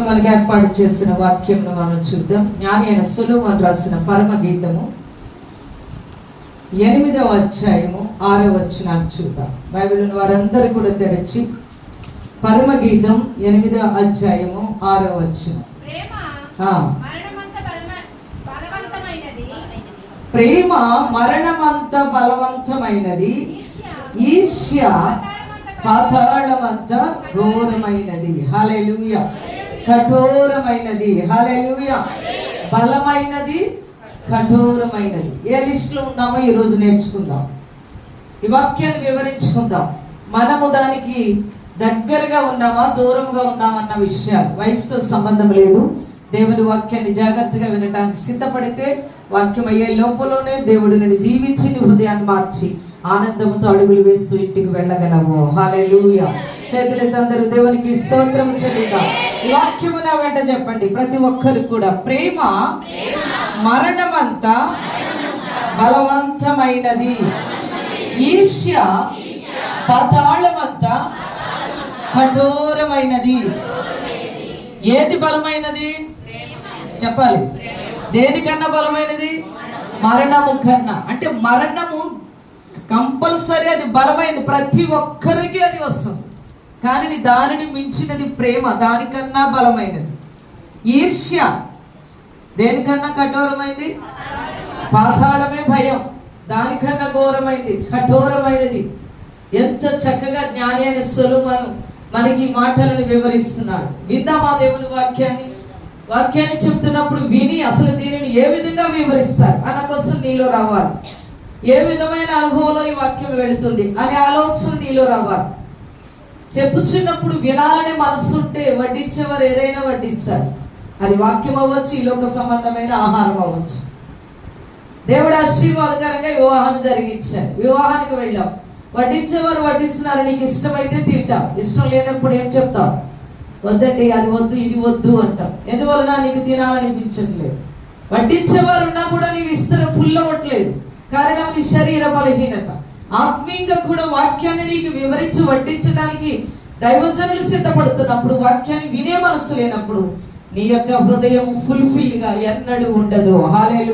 మనకి ఏర్పాటు చేసిన వాక్యంను మనం చూద్దాం. జ్ఞాని అయిన సొలొమోను రాసిన పరమ గీతము 8వ అధ్యాయము 6వ వచనాన్ని చూద్దాం. బైబిల్ వారందరూ కూడా తెరచి పరమ గీతం 8వ అధ్యాయము 6వ వచనం. ప్రేమ మరణమంత బలవంతమైనది, ఈర్ష్య పాతాళమంత ఘోరమైనది. హల్లెలూయా. కఠోరమైనది. హల్లెలూయా. బలమైనది, కఠోరమైనది. ఏ లిస్టులో ఉన్నామో ఈరోజు నేర్చుకుందాం. ఈ వాక్యాన్ని వివరించుకుందాం. మనము దానికి దగ్గరగా ఉన్నామా, దూరంగా ఉన్నామన్న విషయాలు వయసుతో సంబంధం లేదు. దేవుని వాక్యాన్ని జాగ్రత్తగా వినడానికి సిద్ధపడితే వాక్యం అయ్యే లోపలనే దేవుడు నిన్ను దీవించి నీ హృదయాన్ని మార్చి ఆనందంతో అడుగులు వేస్తూ ఇంటికి వెళ్ళగలము. హల్లెలూయా. చేతులెత్తి అందరూ దేవునికి స్తోత్రం చెల్లిద్దాం. ఈ వాక్యము నా వెంట చెప్పండి ప్రతి ఒక్కరు కూడా. ప్రేమ మరణమంత బలవంతమైనది, ఈర్ష్య పాతాళమంత కఠోరమైనది. ఏది బలమైనది చెప్పాలి? దేనికన్నా బలమైనది? మరణము కన్నా. అంటే మరణము కంపల్సరీ అది బలమైనది, ప్రతి ఒక్కరికి అది వస్తుంది. కానీ దానిని మించినది ప్రేమ, దానికన్నా బలమైనది. ఈర్ష్య దేనికన్నా కఠోరమైంది? పాతాళమే భయం, దానికన్నా ఘోరమైంది, కఠోరమైనది. ఎంత చక్కగా జ్ఞాని అయిన సొలొమోను మనకి ఈ మాటలను వివరిస్తున్నాడు. విందామా దేవుని వాక్యాన్ని చెప్తున్నప్పుడు విని అసలు దీనిని ఏ విధంగా వివరిస్తారు అన్న కోసం నీలో రావాలి. ఏ విధమైన అనుభవంలో ఈ వాక్యం వెళుతుంది అనే ఆలోచన నీలో రావాలి. చెప్పుచున్నప్పుడు వినాలనే మనస్సు ఉంటే వడ్డించేవారు ఏదైనా వడ్డిస్తారు. అది వాక్యం అవ్వచ్చు, ఈ లోక సంబంధమైన ఆహారం అవ్వచ్చు. దేవుడు ఆశీర్వాదకరంగా వివాహాన్ని జరిగించారు. వివాహానికి వెళ్ళాం, వడ్డించేవారు వడ్డిస్తున్నారు. నీకు ఇష్టమైతే తింటాం, ఇష్టం లేనప్పుడు ఏం చెప్తావు? వద్దండి, అది వద్దు, ఇది వద్దు అంటాం. ఎందువలన? నీకు తినాలనిపించట్లేదు. వడ్డించేవారు ఉన్నా కూడా నీవు ఇస్తున్న ఫుల్ అవ్వట్లేదు. కారణం నీ శరీర బలహీనత. ఆత్మీయంగా కూడా వాక్యాన్ని నీకు వివరించి వడ్డించడానికి దైవజనులు సిద్ధపడుతున్నప్పుడు, వాక్యాన్ని వినే మనసు లేనప్పుడు నీ యొక్క హృదయం ఫుల్ఫిల్ గా ఎన్నడూ ఉండదు. హల్లెలూయా.